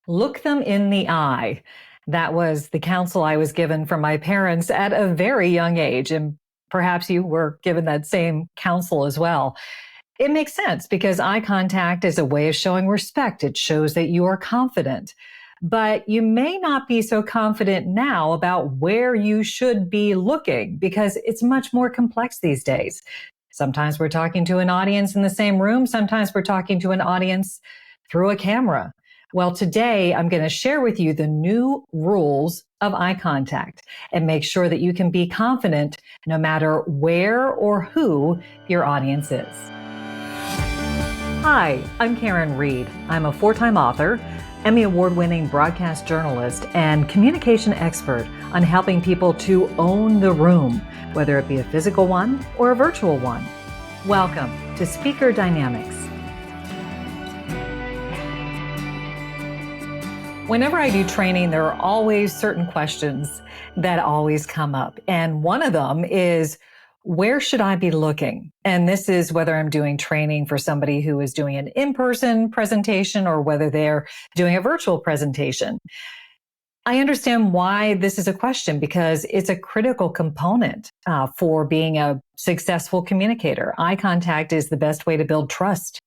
Look them in the eye. That was the counsel I was given from my parents at a very young age. And perhaps you were given that same counsel as well. It makes sense because eye contact is a way of showing respect. It shows that you are confident. But you may not be so confident now about where you should be looking because it's much more complex these days. Sometimes we're talking to an audience in the same room. Sometimes we're talking to an audience through a camera. Well, today I'm going to share with you the new rules of eye contact and make sure that you can be confident no matter where or who your audience is. Hi, I'm Karin Reed. I'm a 4-time author, Emmy Award-winning broadcast journalist, and communication expert on helping people to own the room, whether it be a physical one or a virtual one. Welcome to Speaker Dynamics. Whenever I do training, there are always certain questions that always come up. And one of them is, where should I be looking? And this is whether I'm doing training for somebody who is doing an in-person presentation or whether they're doing a virtual presentation. I understand why this is a question because it's a critical component for being a successful communicator. Eye contact is the best way to build trust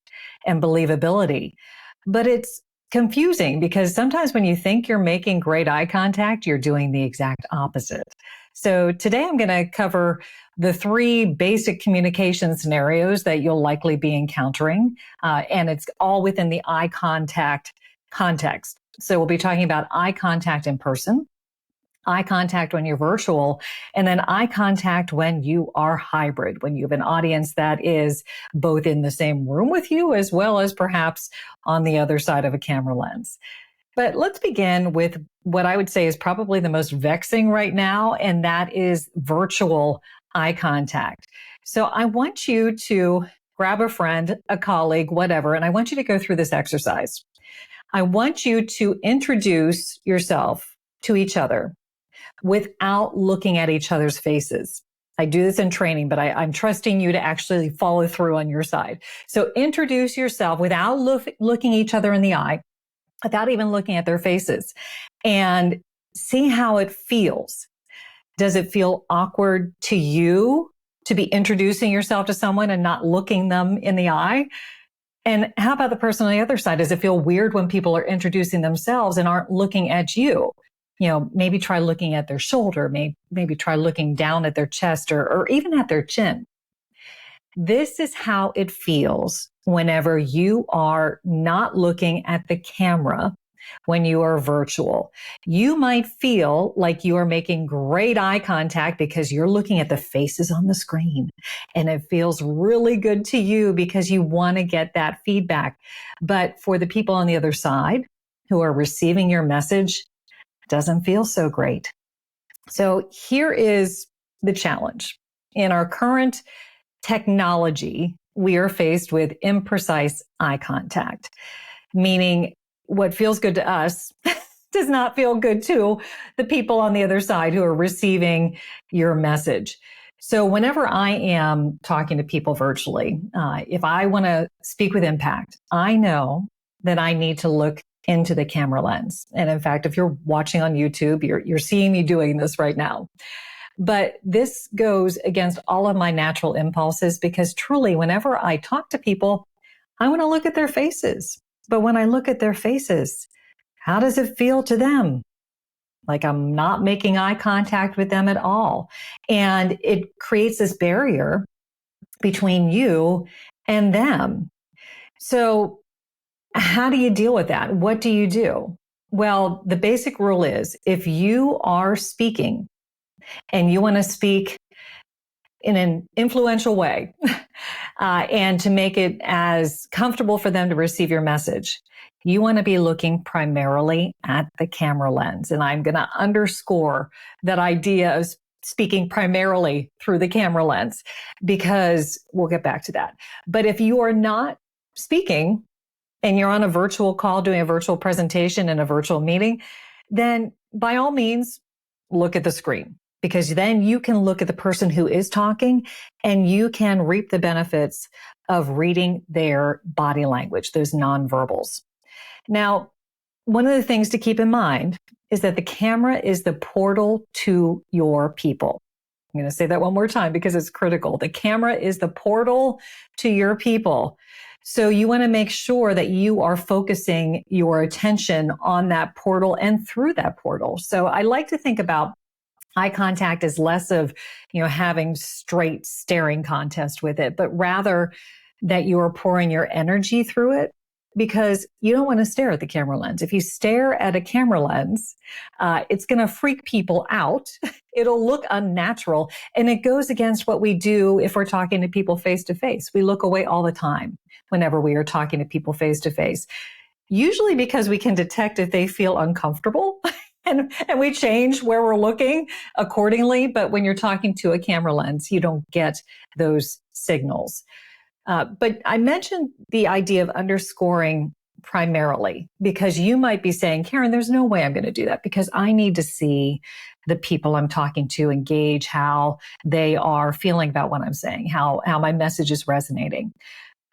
and believability. But it's confusing because sometimes when you think you're making great eye contact, you're doing the exact opposite. So today I'm going to cover the 3 basic communication scenarios that you'll likely be encountering, and it's all within the eye contact context. So we'll be talking about eye contact in person, eye contact when you're virtual, and then eye contact when you are hybrid, when you have an audience that is both in the same room with you as well as perhaps on the other side of a camera lens. But let's begin with what I would say is probably the most vexing right now, and that is virtual eye contact. So I want you to grab a friend, a colleague, whatever, and I want you to go through this exercise. I want you to introduce yourself to each other without looking at each other's faces. I do this in training, but I'm trusting you to actually follow through on your side. So introduce yourself without looking each other in the eye, without even looking at their faces, and see how it feels. Does it feel awkward to you to be introducing yourself to someone and not looking them in the eye? And how about the person on the other side? Does it feel weird when people are introducing themselves and aren't looking at you? You know, maybe try looking at their shoulder, maybe try looking down at their chest or even at their chin. This is how it feels whenever you are not looking at the camera when you are virtual. You might feel like you are making great eye contact because you're looking at the faces on the screen and it feels really good to you because you want to get that feedback. But for the people on the other side who are receiving your message, it doesn't feel so great. So here is the challenge. In our current technology, we are faced with imprecise eye contact, meaning what feels good to us does not feel good to the people on the other side who are receiving your message. So whenever I am talking to people virtually, if I want to speak with impact, I know that I need to look into the camera lens. And in fact, if you're watching on YouTube, you're seeing me doing this right now. But this goes against all of my natural impulses because truly, whenever I talk to people, I want to look at their faces. But when I look at their faces, how does it feel to them? Like I'm not making eye contact with them at all. And it creates this barrier between you and them. So how do you deal with that? What do you do? Well, the basic rule is if you are speaking and you want to speak in an influential way and to make it as comfortable for them to receive your message, you want to be looking primarily at the camera lens. And I'm going to underscore that idea of speaking primarily through the camera lens because we'll get back to that. But if you are not speaking and you're on a virtual call doing a virtual presentation in a virtual meeting, then by all means, look at the screen. Because then you can look at the person who is talking and you can reap the benefits of reading their body language, those nonverbals. Now, one of the things to keep in mind is that the camera is the portal to your people. I'm going to say that one more time because it's critical. The camera is the portal to your people. So you want to make sure that you are focusing your attention on that portal and through that portal. So I like to think about eye contact as less of, having straight staring contest with it, but rather that you are pouring your energy through it, because you don't want to stare at the camera lens. If you stare at a camera lens, it's going to freak people out. It'll look unnatural. And it goes against what we do if we're talking to people face to face. We look away all the time whenever we are talking to people face to face, usually because we can detect if they feel uncomfortable. And we change where we're looking accordingly. But when you're talking to a camera lens, you don't get those signals. But I mentioned the idea of underscoring primarily, because you might be saying, Karin, there's no way I'm going to do that because I need to see the people I'm talking to and gauge how they are feeling about what I'm saying, how my message is resonating.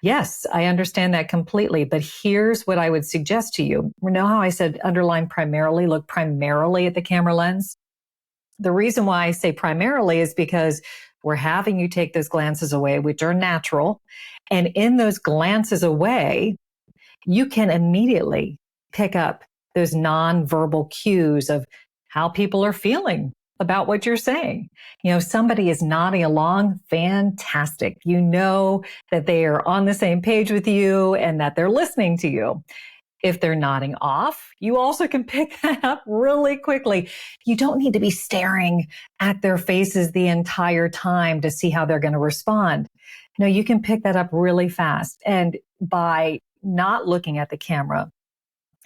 Yes, I understand that completely. But here's what I would suggest to you. You know how I said underline primarily, look primarily at the camera lens? The reason why I say primarily is because we're having you take those glances away, which are natural. And in those glances away, you can immediately pick up those nonverbal cues of how people are feeling about what you're saying. Somebody is nodding along, fantastic. You know that they are on the same page with you and that they're listening to you. If they're nodding off, you also can pick that up really quickly. You don't need to be staring at their faces the entire time to see how they're going to respond. No, you can pick that up really fast. And by not looking at the camera,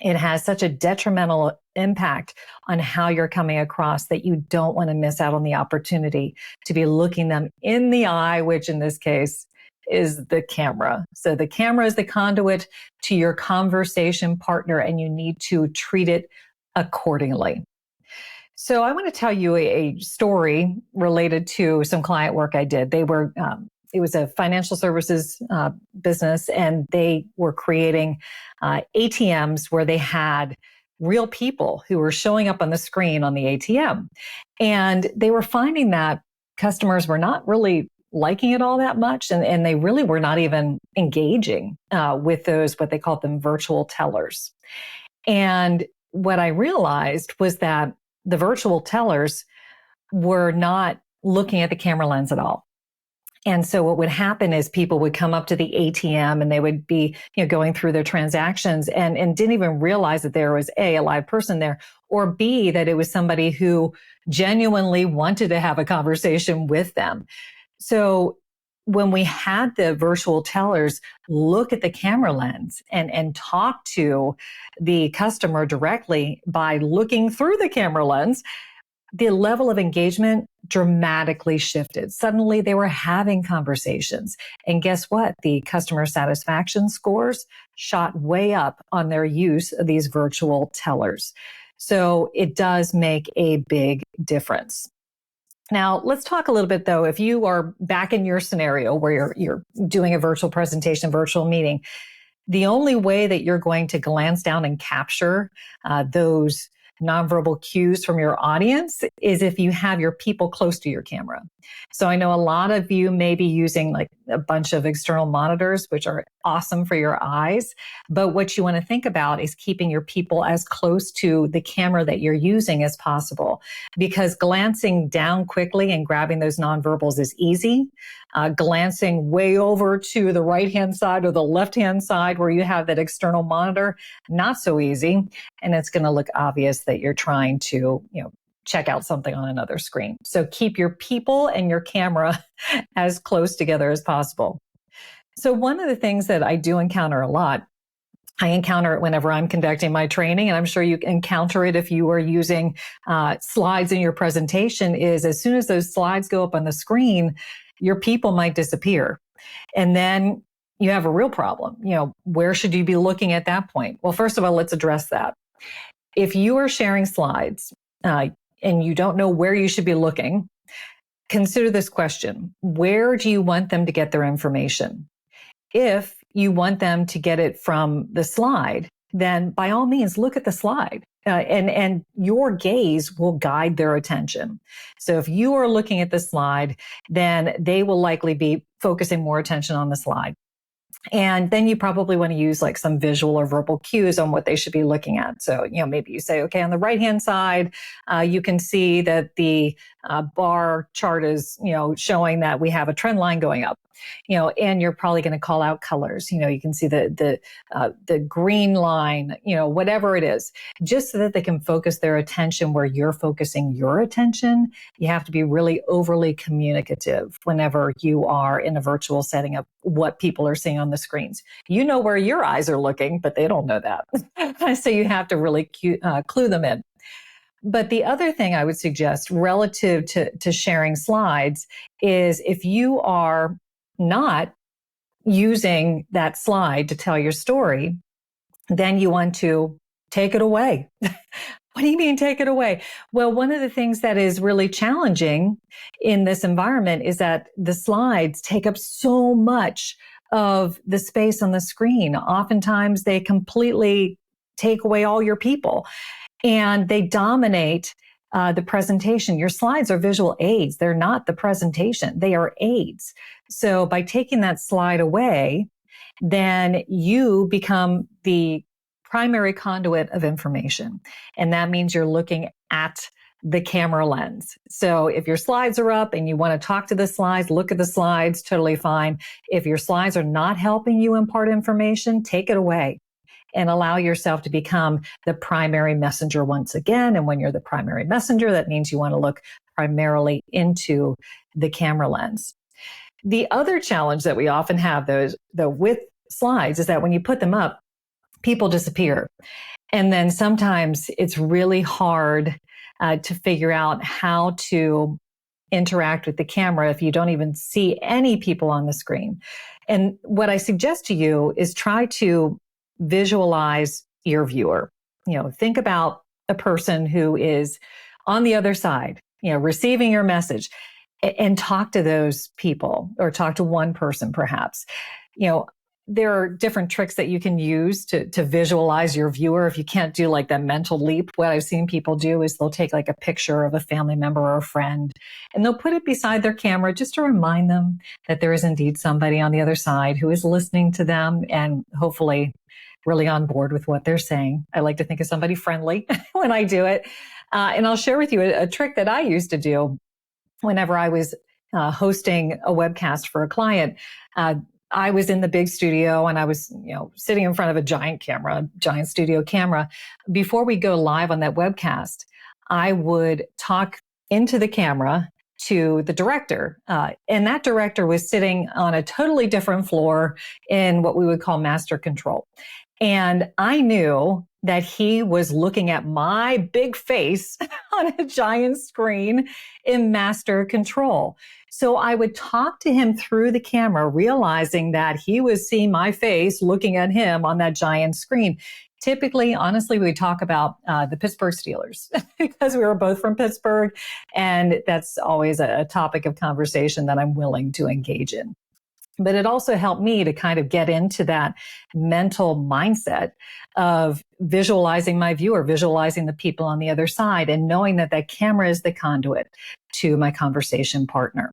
it has such a detrimental impact on how you're coming across that you don't want to miss out on the opportunity to be looking them in the eye, which in this case is the camera. So the camera is the conduit to your conversation partner, and you need to treat it accordingly. So I want to tell you a story related to some client work I did. It was a financial services business, and they were creating ATMs where they had real people who were showing up on the screen on the ATM. And they were finding that customers were not really liking it all that much. And they really were not even engaging with those, what they called them, virtual tellers. And what I realized was that the virtual tellers were not looking at the camera lens at all. And so what would happen is people would come up to the ATM and they would be, going through their transactions and didn't even realize that there was a live person there, or B, that it was somebody who genuinely wanted to have a conversation with them. So when we had the virtual tellers look at the camera lens and talk to the customer directly by looking through the camera lens, the level of engagement dramatically shifted. Suddenly they were having conversations. And guess what? The customer satisfaction scores shot way up on their use of these virtual tellers. So it does make a big difference. Now, let's talk a little bit, though, if you are back in your scenario where you're doing a virtual presentation, virtual meeting, the only way that you're going to glance down and capture those nonverbal cues from your audience is if you have your people close to your camera. So I know a lot of you may be using like a bunch of external monitors, which are awesome for your eyes. But what you want to think about is keeping your people as close to the camera that you're using as possible, because glancing down quickly and grabbing those nonverbals is easy. Glancing way over to the right-hand side or the left-hand side where you have that external monitor, not so easy. And it's going to look obvious that you're trying to, check out something on another screen. So keep your people and your camera as close together as possible. So one of the things that I do encounter a lot, I encounter it whenever I'm conducting my training, and I'm sure you encounter it if you are using slides in your presentation, is as soon as those slides go up on the screen, your people might disappear. And then you have a real problem. Where should you be looking at that point? Well, first of all, let's address that. If you are sharing slides and you don't know where you should be looking, consider this question. Where do you want them to get their information? If you want them to get it from the slide, then by all means, look at the slide. And your gaze will guide their attention. So if you are looking at the slide, then they will likely be focusing more attention on the slide. And then you probably want to use like some visual or verbal cues on what they should be looking at. So, maybe you say, okay, on the right-hand side, you can see that the bar chart is, showing that we have a trend line going up, and you're probably going to call out colors. You can see the green line, whatever it is, just so that they can focus their attention where you're focusing your attention. You have to be really overly communicative whenever you are in a virtual setting of what people are seeing on the screens. You know where your eyes are looking, but they don't know that. So you have to really clue them in. But the other thing I would suggest relative to sharing slides is if you are not using that slide to tell your story, then you want to take it away. What do you mean take it away? Well, one of the things that is really challenging in this environment is that the slides take up so much of the space on the screen. Oftentimes they completely take away all your people and they dominate the presentation. Your slides are visual aids. They're not the presentation. They are aids. So by taking that slide away, then you become the primary conduit of information. And that means you're looking at the camera lens. So if your slides are up and you want to talk to the slides, look at the slides, totally fine. If your slides are not helping you impart information, take it away and allow yourself to become the primary messenger once again. And when you're the primary messenger, that means you want to look primarily into the camera lens. The other challenge that we often have though with slides is that when you put them up, people disappear. And then sometimes it's really hard to figure out how to interact with the camera if you don't even see any people on the screen. And what I suggest to you is try to visualize your viewer. Think about a person who is on the other side, receiving your message, and talk to those people or talk to one person perhaps. There are different tricks that you can use to visualize your viewer. If you can't do like that mental leap, what I've seen people do is they'll take like a picture of a family member or a friend and they'll put it beside their camera just to remind them that there is indeed somebody on the other side who is listening to them and hopefully really on board with what they're saying. I like to think of somebody friendly when I do it. And I'll share with you a trick that I used to do whenever I was hosting a webcast for a client. I was in the big studio and I was, sitting in front of a giant studio camera. Before we go live on that webcast, I would talk into the camera to the director. And that director was sitting on a totally different floor in what we would call master control. And I knew that he was looking at my big face on a giant screen in master control. So I would talk to him through the camera, realizing that he was seeing my face looking at him on that giant screen. Typically, honestly, we talk about the Pittsburgh Steelers because we were both from Pittsburgh. And that's always a topic of conversation that I'm willing to engage in. But it also helped me to kind of get into that mental mindset of visualizing my viewer, visualizing the people on the other side, and knowing that that camera is the conduit to my conversation partner.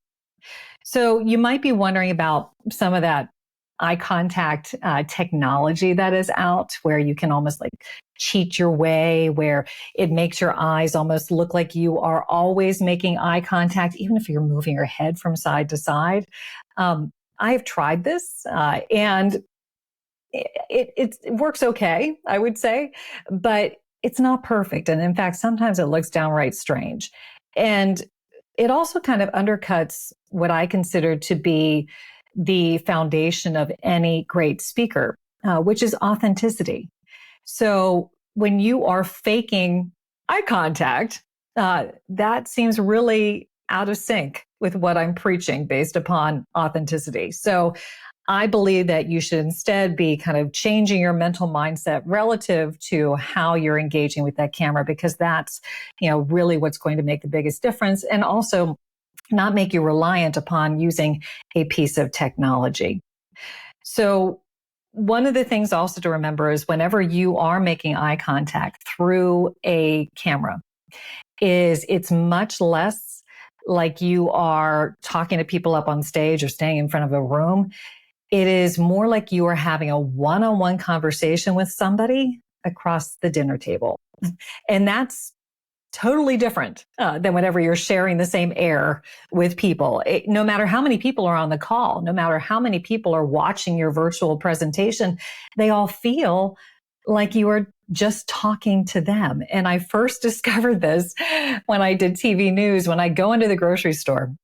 So you might be wondering about some of that eye contact technology that is out, where you can almost like cheat your way, where it makes your eyes almost look like you are always making eye contact, even if you're moving your head from side to side. I've tried this and it works okay, I would say, but it's not perfect. And in fact, sometimes it looks downright strange. And it also kind of undercuts what I consider to be the foundation of any great speaker, which is authenticity. So when you are faking eye contact, that seems really out of sync with what I'm preaching based upon authenticity. So I believe that you should instead be kind of changing your mental mindset relative to how you're engaging with that camera, because that's, really what's going to make the biggest difference, and also not make you reliant upon using a piece of technology. So one of the things also to remember is whenever you are making eye contact through a camera, it's much less like you are talking to people up on stage or staying in front of a room. It is more like you are having a one-on-one conversation with somebody across the dinner table. And that's totally different than whenever you're sharing the same air with people. No matter how many people are on the call, no matter how many people are watching your virtual presentation, they all feel like you are just talking to them. And I first discovered this when I did TV news, when I go into the grocery store.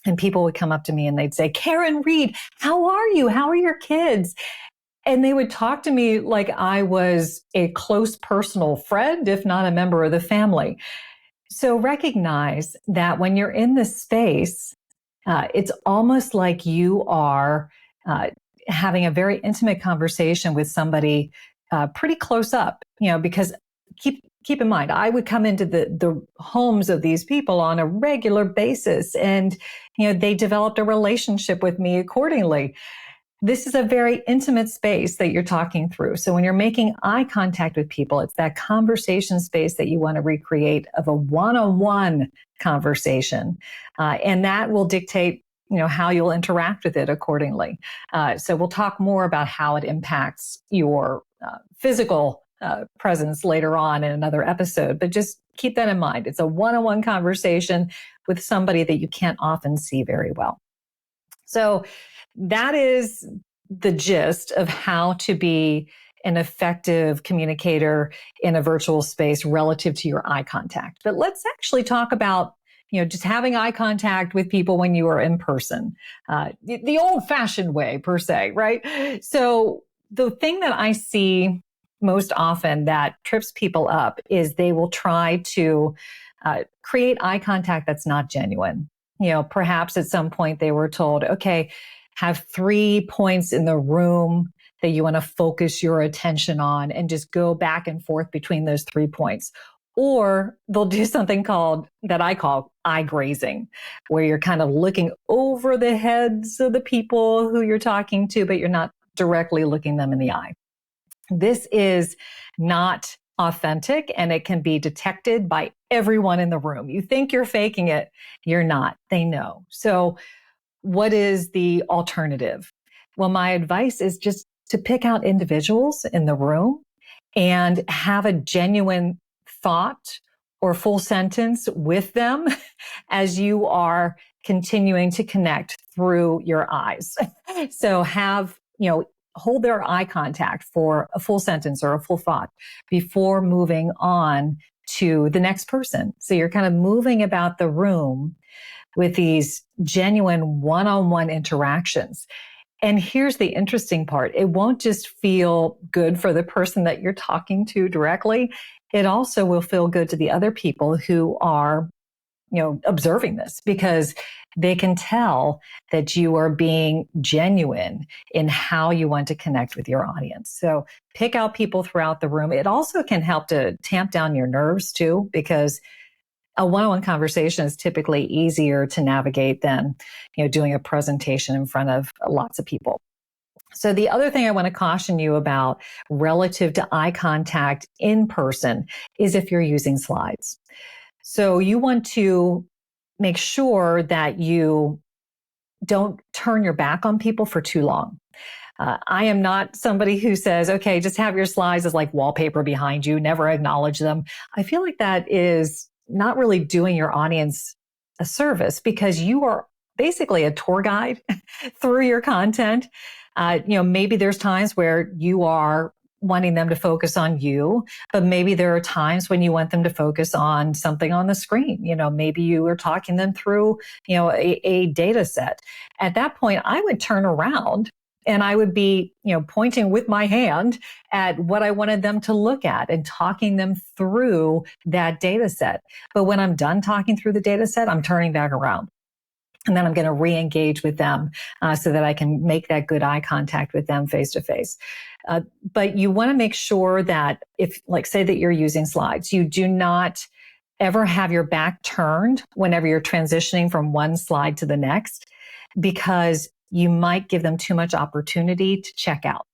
And people would come up to me and they'd say, Karin Reed, how are you? How are your kids? And they would talk to me like I was a close personal friend, if not a member of the family. So recognize that when you're in this space, it's almost like you are having a very intimate conversation with somebody pretty close up, because keep in mind, I would come into the homes of these people on a regular basis, and they developed a relationship with me accordingly. This is a very intimate space that you're talking through. So when you're making eye contact with people, it's that conversation space that you want to recreate of a one-on-one conversation. And that will dictate, how you'll interact with it accordingly. So we'll talk more about how it impacts your physical presence later on in another episode. But just keep that in mind. It's a one-on-one conversation with somebody that you can't often see very well. So that is the gist of how to be an effective communicator in a virtual space relative to your eye contact. But let's actually talk about, just having eye contact with people when you are in person, the old-fashioned way per se, right? So the thing that I see most often that trips people up is they will try to create eye contact that's not genuine. Perhaps at some point they were told, okay, have 3 points in the room that you want to focus your attention on and just go back and forth between those 3 points. Or they'll do something that I call eye grazing, where you're kind of looking over the heads of the people who you're talking to, but you're not directly looking them in the eye. This is not authentic, and it can be detected by everyone in the room. You think you're faking it, you're not. They know. So what is the alternative? Well, my advice is just to pick out individuals in the room and have a genuine thought or full sentence with them as you are continuing to connect through your eyes. So hold their eye contact for a full sentence or a full thought before moving on to the next person. So you're kind of moving about the room with these genuine one-on-one interactions. And here's the interesting part. It won't just feel good for the person that you're talking to directly. It also will feel good to the other people who are, observing this, because they can tell that you are being genuine in how you want to connect with your audience. So pick out people throughout the room. It also can help to tamp down your nerves too, because a one-on-one conversation is typically easier to navigate than, doing a presentation in front of lots of people. So the other thing I want to caution you about relative to eye contact in person is if you're using slides. So you want to make sure that you don't turn your back on people for too long. I am not somebody who says, okay, just have your slides as like wallpaper behind you, never acknowledge them. I feel like that is not really doing your audience a service, because you are basically a tour guide through your content. Maybe there's times where you are wanting them to focus on you, but maybe there are times when you want them to focus on something on the screen. Maybe you are talking them through, a data set. At that point, I would turn around and I would be, pointing with my hand at what I wanted them to look at and talking them through that data set. But when I'm done talking through the data set, I'm turning back around. And then I'm going to re-engage with them so that I can make that good eye contact with them face to face. But you want to make sure that if, like, say that you're using slides, you do not ever have your back turned whenever you're transitioning from one slide to the next, because you might give them too much opportunity to check out.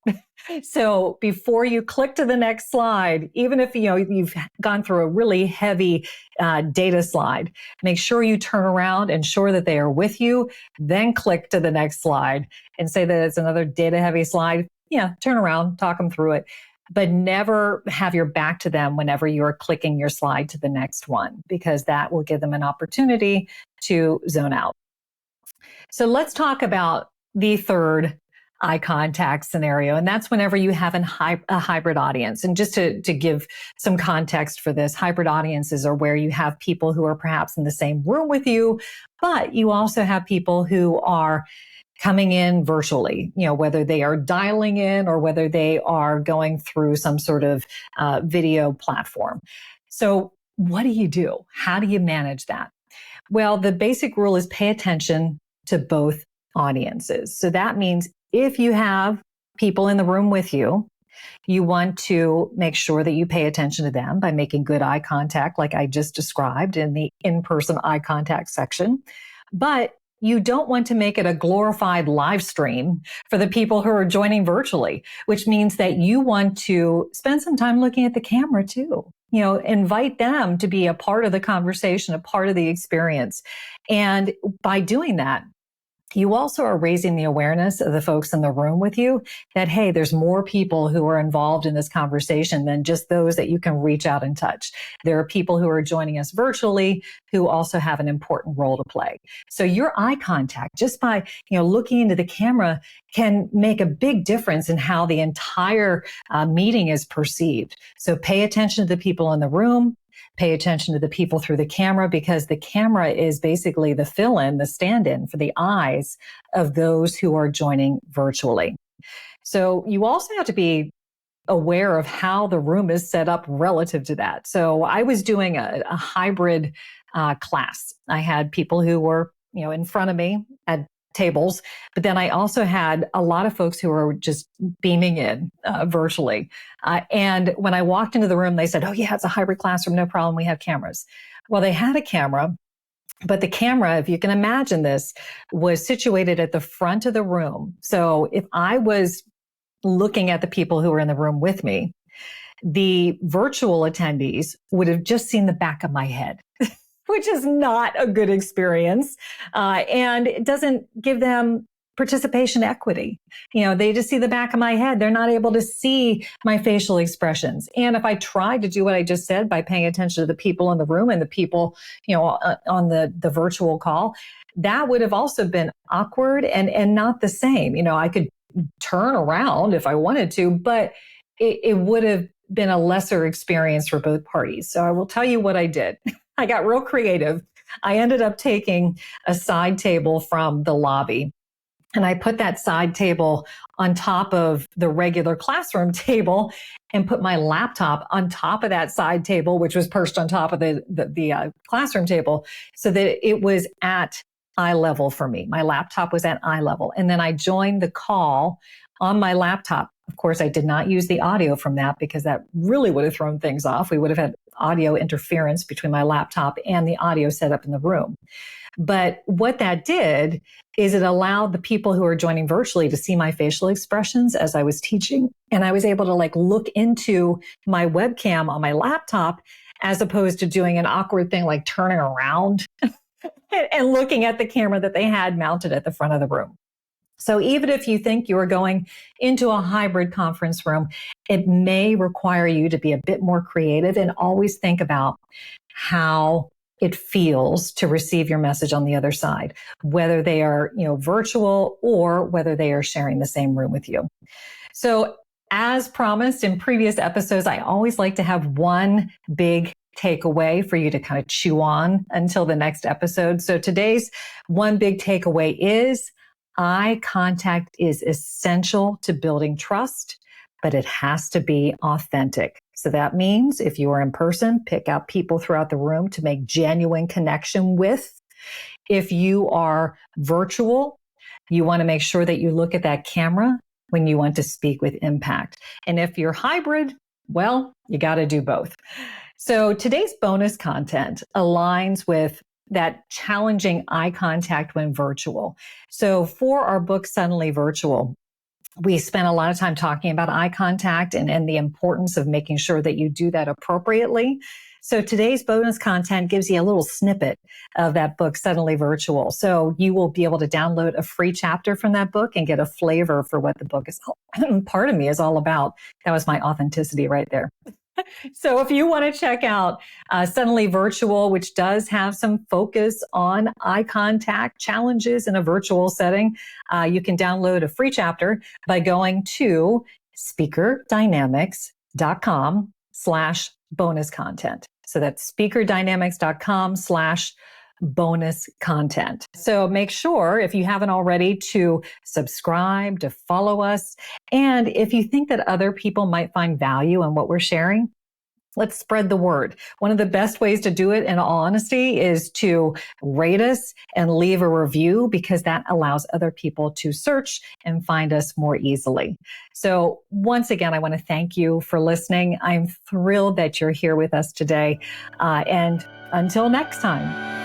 So before you click to the next slide, even if you've gone through a really heavy data slide, make sure you turn around, ensure that they are with you, then click to the next slide and say that it's another data heavy slide. Yeah, turn around, talk them through it, but never have your back to them whenever you are clicking your slide to the next one, because that will give them an opportunity to zone out. So let's talk about the third eye contact scenario. And that's whenever you have a hybrid audience. And just to give some context for this, hybrid audiences are where you have people who are perhaps in the same room with you, but you also have people who are coming in virtually, whether they are dialing in or whether they are going through some sort of video platform. So what do you do? How do you manage that? Well, the basic rule is pay attention to both audiences. So that means if you have people in the room with you, you want to make sure that you pay attention to them by making good eye contact, like I just described in the in-person eye contact section. But you don't want to make it a glorified live stream for the people who are joining virtually, which means that you want to spend some time looking at the camera too. Invite them to be a part of the conversation, a part of the experience. And by doing that, you also are raising the awareness of the folks in the room with you that, hey, there's more people who are involved in this conversation than just those that you can reach out and touch. There are people who are joining us virtually who also have an important role to play. So your eye contact, just by, looking into the camera, can make a big difference in how the entire meeting is perceived. So pay attention to the people in the room. Pay attention to the people through the camera, because the camera is basically the fill-in, the stand-in for the eyes of those who are joining virtually. So you also have to be aware of how the room is set up relative to that. So I was doing a hybrid class. I had people who were, in front of me at tables, but then I also had a lot of folks who were just beaming in virtually. And when I walked into the room, they said, "Oh yeah, it's a hybrid classroom, no problem. We have cameras." Well, they had a camera, but the camera, if you can imagine this, was situated at the front of the room. So if I was looking at the people who were in the room with me, the virtual attendees would have just seen the back of my head, which is not a good experience. And it doesn't give them participation equity. They just see the back of my head. They're not able to see my facial expressions. And if I tried to do what I just said by paying attention to the people in the room and the people, on the virtual call, that would have also been awkward and not the same. I could turn around if I wanted to, but it would have been a lesser experience for both parties. So I will tell you what I did. I got real creative. I ended up taking a side table from the lobby, and I put that side table on top of the regular classroom table and put my laptop on top of that side table, which was perched on top of the classroom table, so that it was at eye level for me. My laptop was at eye level. And then I joined the call on my laptop. Of course, I did not use the audio from that because that really would have thrown things off. We would have had audio interference between my laptop and the audio set up in the room. But what that did is it allowed the people who are joining virtually to see my facial expressions as I was teaching. And I was able to look into my webcam on my laptop, as opposed to doing an awkward thing like turning around and looking at the camera that they had mounted at the front of the room. So even if you think you are going into a hybrid conference room, it may require you to be a bit more creative and always think about how it feels to receive your message on the other side, whether they are, virtual or whether they are sharing the same room with you. So as promised in previous episodes, I always like to have one big takeaway for you to kind of chew on until the next episode. So today's one big takeaway is eye contact is essential to building trust, but it has to be authentic. So that means if you are in person, pick out people throughout the room to make genuine connection with. If you are virtual, you want to make sure that you look at that camera when you want to speak with impact. And if you're hybrid, well, you got to do both. So today's bonus content aligns with that challenging eye contact when virtual. So for our book, Suddenly Virtual, we spent a lot of time talking about eye contact and the importance of making sure that you do that appropriately. So today's bonus content gives you a little snippet of that book, Suddenly Virtual. So you will be able to download a free chapter from that book and get a flavor for what the book is, part of me, is all about. That was my authenticity right there. So if you want to check out Suddenly Virtual, which does have some focus on eye contact challenges in a virtual setting, you can download a free chapter by going to speakerdynamics.com/bonus content. So that's speakerdynamics.com/bonus content. So make sure, if you haven't already, to subscribe, to follow us. And if you think that other people might find value in what we're sharing, let's spread the word. One of the best ways to do it, in all honesty, is to rate us and leave a review, because that allows other people to search and find us more easily. So once again, I want to thank you for listening. I'm thrilled that you're here with us today. And until next time.